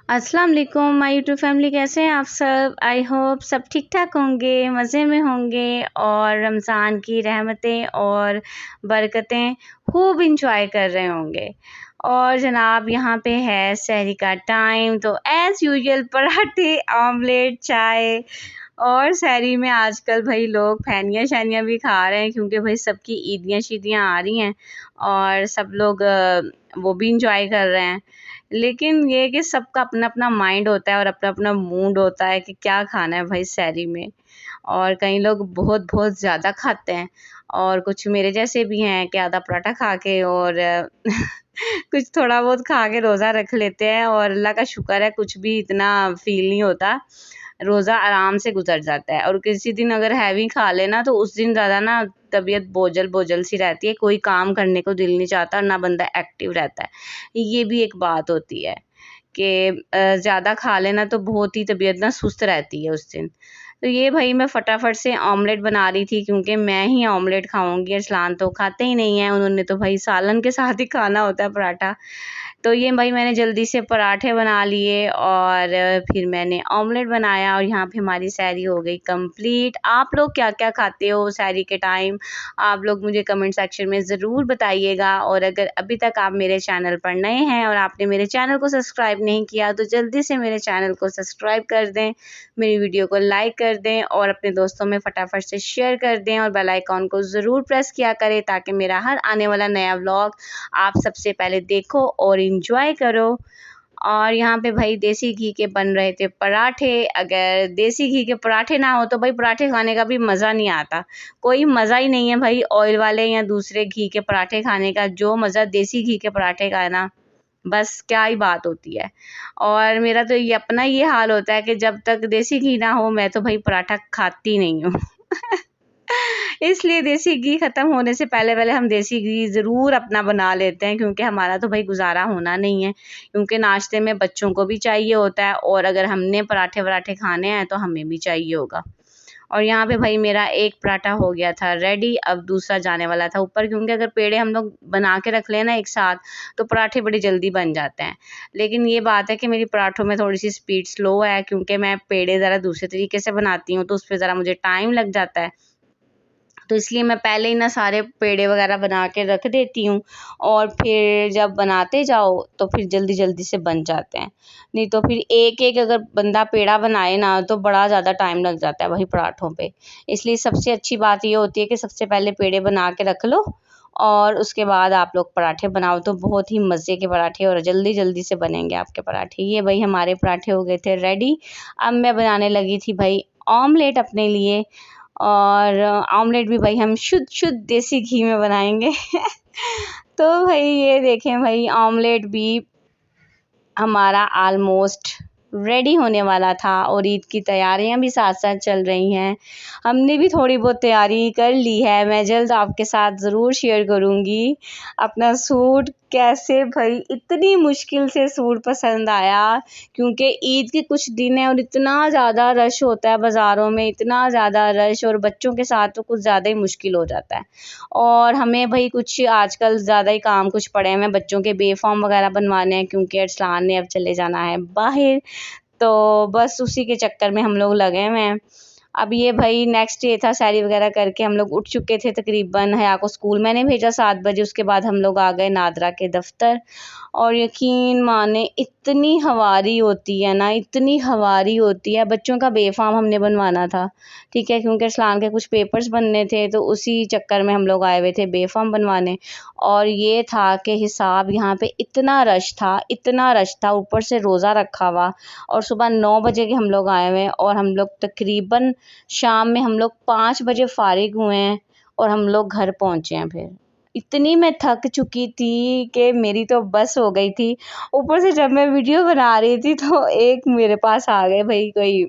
अस्सलाम वालेकुम my YouTube family, कैसे हैं आप सब। आई होप सब ठीक ठाक होंगे, मज़े में होंगे और रमज़ान की रहमतें और बरकतें खूब इंजॉय कर रहे होंगे। और जनाब यहाँ पे है सहरी का टाइम, तो एज़ यूजुअल पराठे, ऑमलेट, चाय। और सहरी में आजकल भाई लोग फैनियाँ शैनियाँ भी खा रहे हैं, क्योंकि भाई सबकी ईदियाँ शीदियाँ आ रही हैं और सब लोग वो भी इंजॉय कर रहे हैं। लेकिन ये है कि सबका अपना अपना माइंड होता है और अपना अपना मूड होता है कि क्या खाना है भाई सहरी में। और कई लोग बहुत बहुत ज़्यादा खाते हैं और कुछ मेरे जैसे भी हैं कि आधा पराठा खा के और कुछ थोड़ा बहुत खा के रोज़ा रख लेते हैं। और अल्लाह का शुक्र है कुछ भी इतना फ़ील नहीं होता, रोज़ा आराम से गुजर जाता है। और किसी दिन अगर हैवी खा लेना तो उस दिन ज़्यादा ना तबीयत बोझल बोझल सी रहती है, कोई काम करने को दिल नहीं चाहता और ना बंदा एक्टिव रहता है। ये भी एक बात होती है कि ज़्यादा खा लेना तो बहुत ही तबीयत ना सुस्त रहती है उस दिन। तो ये भाई मैं फटाफट से ऑमलेट बना रही थी, क्योंकि मैं ही ऑमलेट खाऊंगी, अरसलान तो खाते ही नहीं है, उन्होंने तो भाई सालन के साथ ही खाना होता है पराठा। तो ये भाई मैंने जल्दी से पराठे बना लिए और फिर मैंने ऑमलेट बनाया और यहाँ पे हमारी सैरी हो गई कंप्लीट। आप लोग क्या क्या खाते हो सैरी के टाइम, आप लोग मुझे कमेंट सेक्शन में ज़रूर बताइएगा। और अगर अभी तक आप मेरे चैनल पर नए हैं और आपने मेरे चैनल को सब्सक्राइब नहीं किया तो जल्दी से मेरे चैनल को सब्सक्राइब कर दें, मेरी वीडियो को लाइक कर दें और अपने दोस्तों में फटाफट से शेयर कर दें और बेल आइकॉन को ज़रूर प्रेस किया करें, ताकि मेरा हर आने वाला नया व्लॉग आप सबसे पहले देखो और इंजॉय करो। और यहाँ पे भाई देसी घी के बन रहे थे पराठे। अगर देसी घी के पराठे ना हो तो भाई पराठे खाने का भी मज़ा नहीं आता, कोई मज़ा ही नहीं है भाई ऑयल वाले या दूसरे घी के पराठे खाने का। जो मज़ा देसी घी के पराठे का है ना, बस क्या ही बात होती है। और मेरा तो ये अपना ये हाल होता है कि जब तक देसी घी ना हो मैं तो भाई पराठा खाती नहीं हूँ। इसलिए देसी घी ख़त्म होने से पहले पहले हम देसी घी ज़रूर अपना बना लेते हैं, क्योंकि हमारा तो भाई गुजारा होना नहीं है, क्योंकि नाश्ते में बच्चों को भी चाहिए होता है और अगर हमने पराठे वराठे खाने हैं तो हमें भी चाहिए होगा। और यहाँ पे भाई मेरा एक पराठा हो गया था रेडी, अब दूसरा जाने वाला था ऊपर, क्योंकि अगर पेड़े हम लोग बना के रख लें ना एक साथ तो पराठे बड़ी जल्दी बन जाते हैं। लेकिन ये बात है कि मेरी पराठों में थोड़ी सी स्पीड स्लो है, क्योंकि मैं पेड़े ज़रा दूसरे तरीके से बनाती हूँ तो उस पर ज़रा मुझे टाइम लग जाता है। तो इसलिए मैं पहले ही ना सारे पेड़े वगैरह बना के रख देती हूँ और फिर जब बनाते जाओ तो फिर जल्दी जल्दी से बन जाते हैं। नहीं तो फिर एक एक अगर बंदा पेड़ा बनाए ना तो बड़ा ज़्यादा टाइम लग जाता है वही पराठों पे। इसलिए सबसे अच्छी बात ये होती है कि सबसे पहले पेड़े बना के रख लो और उसके बाद आप लोग पराठे बनाओ, तो बहुत ही मज़े के पराठे और जल्दी जल्दी से बनेंगे आपके पराठे। ये भाई हमारे पराठे हो गए थे रेडी। अब मैं बनाने लगी थी भाई ऑमलेट अपने लिए। और ऑमलेट भी भाई हम शुद्ध शुद्ध देसी घी में बनाएंगे। तो भाई ये देखें भाई ऑमलेट भी हमारा ऑलमोस्ट रेडी होने वाला था और ईद की तैयारियां भी साथ साथ चल रही हैं। हमने भी थोड़ी बहुत तैयारी कर ली है, मैं जल्द आपके साथ ज़रूर शेयर करूँगी अपना सूट कैसे भाई इतनी मुश्किल से सूट पसंद आया, क्योंकि ईद के कुछ दिन है और इतना ज़्यादा रश होता है बाज़ारों में, इतना ज़्यादा रश, और बच्चों के साथ तो कुछ ज़्यादा ही मुश्किल हो जाता है। और हमें भाई कुछ आजकल ज़्यादा ही काम कुछ पड़े हैं, बच्चों के बे फॉर्म वगैरह बनवाने हैं, क्योंकि अरसलान ने अब चले जाना है बाहर। तो बस उसी के चक्कर में हम लोग लगे हुए हैं। अब ये भाई नेक्स्ट डे था, सैरी वगैरह करके हम लोग उठ चुके थे, तकरीबन हया को स्कूल मैंने भेजा 7 बजे, उसके बाद हम लोग आ गए नादरा के दफ्तर। और यकीन माने इतनी हवारी होती है ना, इतनी हवारी होती है। बच्चों का बेफाम हमने बनवाना था, ठीक है, क्योंकि अरसलान के कुछ पेपर्स बनने थे, तो उसी चक्कर में हम लोग आए हुए थे बेफाम बनवाने। और ये था कि हिसाब यहाँ पे इतना रश था, इतना रश था, ऊपर से रोज़ा रखा हुआ। और सुबह 9 बजे के हम लोग आए हुए हैं और हम लोग तकरीबन शाम में हम लोग 5 बजे फारिग हुए हैं और हम लोग घर पहुँचे हैं। फिर इतनी मैं थक चुकी थी कि मेरी तो बस हो गई थी। ऊपर से जब मैं वीडियो बना रही थी तो एक मेरे पास आ गए भाई कोई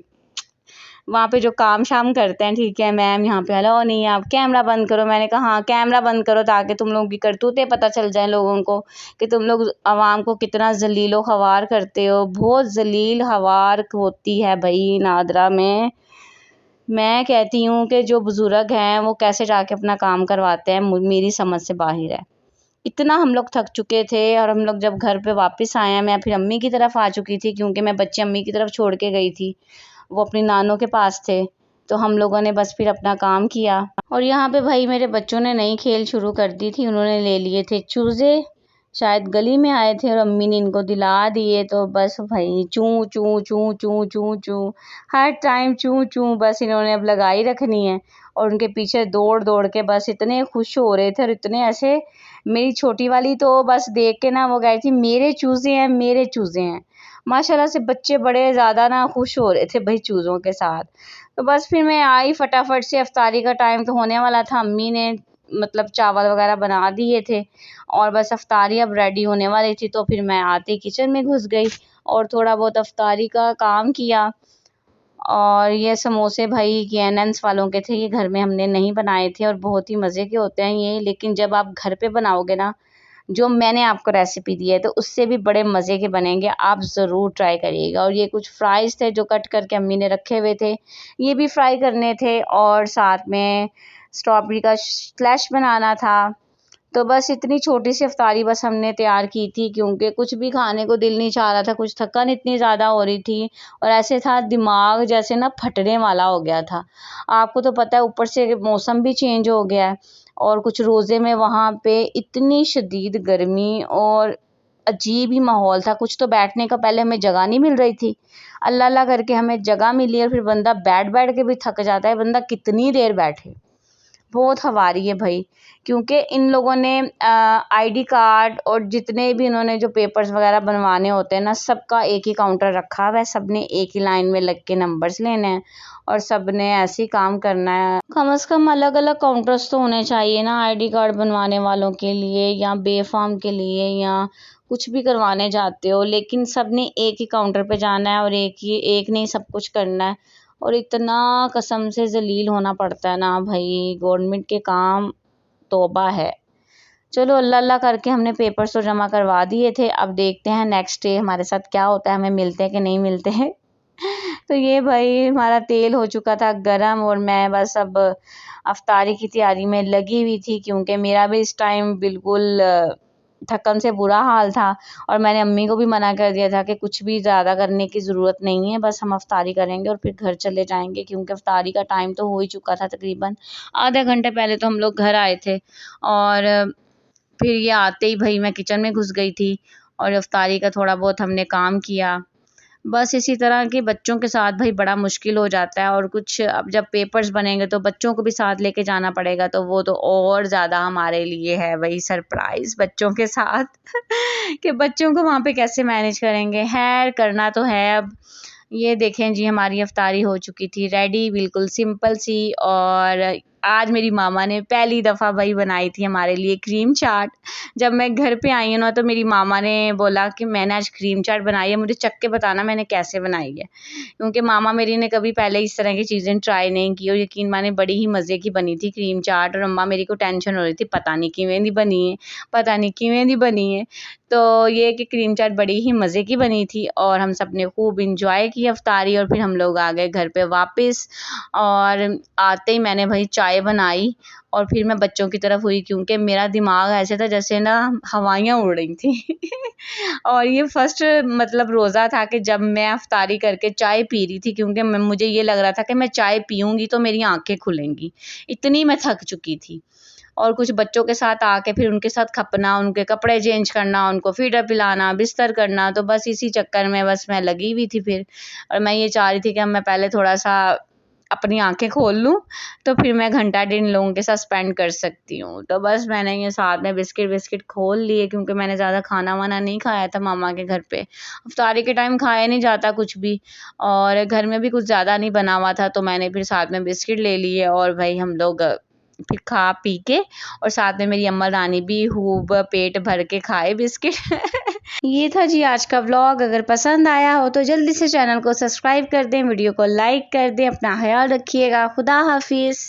वहाँ पे जो काम शाम करते हैं, ठीक है, मैम यहाँ पे हेलो नहीं आप कैमरा बंद करो। मैंने कहा हाँ कैमरा बंद करो, ताकि तुम लोगों की करतूतें पता चल जाए लोगों को कि तुम लोग आवाम को कितना जलीलो ख़वार करते हो। बहुत जलील ख़वार होती है भाई नादरा में। मैं कहती हूँ कि जो बुज़ुर्ग हैं वो कैसे जाके अपना काम करवाते हैं, मेरी समझ से बाहर है। इतना हम लोग थक चुके थे। और हम लोग जब घर पे वापस आए हैं, मैं फिर अम्मी की तरफ आ चुकी थी क्योंकि मैं बच्चे अम्मी की तरफ छोड़ के गई थी, वो अपनी नानों के पास थे। तो हम लोगों ने बस फिर अपना काम किया। और यहाँ पे भाई मेरे बच्चों ने नई खेल शुरू कर दी थी। उन्होंने ले लिए थे चूज़े, शायद गली में आए थे और अम्मी ने इनको दिला दिए। तो बस भाई चूं चूं चूं चूं चूं चूं, हर टाइम चूं चूं बस इन्होंने अब लगाई रखनी है। और उनके पीछे दौड़ दौड़ के बस इतने खुश हो रहे थे और इतने ऐसे, मेरी छोटी वाली तो बस देख के ना वो कह रही थी मेरे चूज़े हैं, मेरे चूज़े हैं। माशाल्लाह से बच्चे बड़े ज़्यादा ना खुश हो रहे थे भाई चूज़ों के साथ। तो बस फिर मैं आई फटाफट से, अफ्तारी का टाइम तो होने वाला था। अम्मी ने मतलब चावल वगैरह बना दिए थे और बस अफ्तारी अब रेडी होने वाली थी। तो फिर मैं आते किचन में घुस गई और थोड़ा बहुत अफ्तारी का काम किया। और ये समोसे भाई KNN's वालों के थे, ये घर में हमने नहीं बनाए थे और बहुत ही मज़े के होते हैं ये। लेकिन जब आप घर पे बनाओगे ना, जो मैंने आपको रेसिपी दी है, तो उससे भी बड़े मज़े के बनेंगे, आप ज़रूर ट्राई करिएगा। और ये कुछ फ्राइज़ थे जो कट करके अम्मी ने रखे हुए थे, ये भी फ्राई करने थे। और साथ में स्ट्रॉबेरी का स्लैश बनाना था। तो बस इतनी छोटी सी अफ्तारी बस हमने तैयार की थी क्योंकि कुछ भी खाने को दिल नहीं चाह रहा था, कुछ थकान इतनी ज़्यादा हो रही थी और ऐसे था दिमाग जैसे ना फटने वाला हो गया था। आपको तो पता है ऊपर से मौसम भी चेंज हो गया है और कुछ रोज़े में वहाँ पे इतनी शदीद गर्मी और अजीब ही माहौल था। कुछ तो बैठने का पहले हमें जगह नहीं मिल रही थी, अल्लाह अल्लाह करके हमें जगह मिली और फिर बंदा बैठ बैठ के भी थक जाता है, बंदा कितनी देर बैठे। बहुत हवा आ रही है भाई क्योंकि इन लोगों ने ID कार्ड और जितने भी इन्होंने जो पेपर्स वगैरह बनवाने होते हैं ना, सबका एक ही काउंटर रखा हुआ है। सब ने एक ही लाइन में लग के नंबर्स लेने हैं और सब ने ऐसे ही काम करना है। कम से कम अलग अलग काउंटर्स तो होने चाहिए ना ID कार्ड बनवाने वालों के लिए या बेफाम के लिए या कुछ भी करवाने जाते हो, लेकिन सब ने एक ही काउंटर पे जाना है और एक नहीं सब कुछ करना है। और इतना कसम से ज़लील होना पड़ता है ना भाई, गवर्नमेंट के काम तौबा है। चलो अल्लाह अल्लाह करके हमने पेपर्स तो जमा करवा दिए थे। अब देखते हैं नेक्स्ट डे हमारे साथ क्या होता है, हमें मिलते हैं कि नहीं मिलते हैं। तो ये भाई हमारा तेल हो चुका था गरम और मैं बस अब अफ्तारी की तैयारी में लगी हुई थी क्योंकि मेरा भी इस टाइम बिल्कुल थकन से बुरा हाल था। और मैंने अम्मी को भी मना कर दिया था कि कुछ भी ज़्यादा करने की ज़रूरत नहीं है, बस हम अफ्तारी करेंगे और फिर घर चले जाएंगे क्योंकि अफ्तारी का टाइम तो हो ही चुका था। तकरीबन आधे घंटे पहले तो हम लोग घर आए थे और फिर ये आते ही भाई मैं किचन में घुस गई थी और अफ्तारी का थोड़ा बहुत हमने काम किया। बस इसी तरह के बच्चों के साथ भाई बड़ा मुश्किल हो जाता है। और कुछ अब जब पेपर्स बनेंगे तो बच्चों को भी साथ लेके जाना पड़ेगा, तो वो तो और ज़्यादा हमारे लिए है वही सरप्राइज़ बच्चों के साथ कि बच्चों को वहाँ पे कैसे मैनेज करेंगे। खैर करना तो है अब। ये देखें जी हमारी अफ्तारी हो चुकी थी रेडी, बिल्कुल सिंपल सी। और आज मेरी मामा ने पहली दफ़ा भाई बनाई थी हमारे लिए क्रीम चाट। जब मैं घर पे आई हूँ ना तो मेरी मामा ने बोला कि मैंने आज क्रीम चाट बनाई है, मुझे चख के बताना मैंने कैसे बनाई है, क्योंकि मामा मेरी ने कभी पहले इस तरह की चीज़ें ट्राई नहीं की और यकीन माने बड़ी ही मज़े की बनी थी क्रीम चाट। और अम्मा मेरी को टेंशन हो रही थी पता नहीं किवें दी बनी है, पता नहीं किवें दी बनी है। तो ये कि क्रीम चाट बड़ी ही मज़े की बनी थी और हम सब ने खूब इंजॉय की अफ्तारी। और फिर हम लोग आ गए घर पे वापस और आते ही मैंने भाई चाय बनाई और फिर मैं बच्चों की तरफ हुई क्योंकि मेरा दिमाग ऐसे था जैसे ना हवाइयाँ उड़ रही थी और ये फर्स्ट मतलब रोज़ा था कि जब मैं अफ्तारी करके चाय पी रही थी क्योंकि मुझे ये लग रहा था कि मैं चाय पीऊँगी तो मेरी आंखें खुलेंगी, इतनी मैं थक चुकी थी। और कुछ बच्चों के साथ आके फिर उनके साथ खपना, उनके कपड़े चेंज करना, उनको फीडर पिलाना, बिस्तर करना, तो बस इसी चक्कर में बस मैं लगी हुई थी फिर। और मैं ये चाह रही थी कि मैं पहले थोड़ा-सा अपनी आँखें खोल लूँ, तो फिर मैं घंटा डेढ़ इन लोगों के साथ स्पेंड कर सकती हूँ। तो बस मैंने ये साथ में बिस्किट खोल लिए क्योंकि मैंने ज़्यादा खाना-वाना नहीं खाया था मामा के घर पे। इफ्तारी के टाइम खाया नहीं जाता कुछ भी और घर में भी कुछ ज़्यादा नहीं बना हुआ था, तो मैंने फिर साथ में बिस्किट ले लिए और भाई हम लोग फिर खा पी के और साथ में मेरी अम्मा रानी भी खूब पेट भर के खाए बिस्किट। ये था जी आज का व्लॉग। अगर पसंद आया हो तो जल्दी से चैनल को सब्सक्राइब कर दें, वीडियो को लाइक कर दें। अपना ख्याल रखिएगा। खुदा हाफिज़।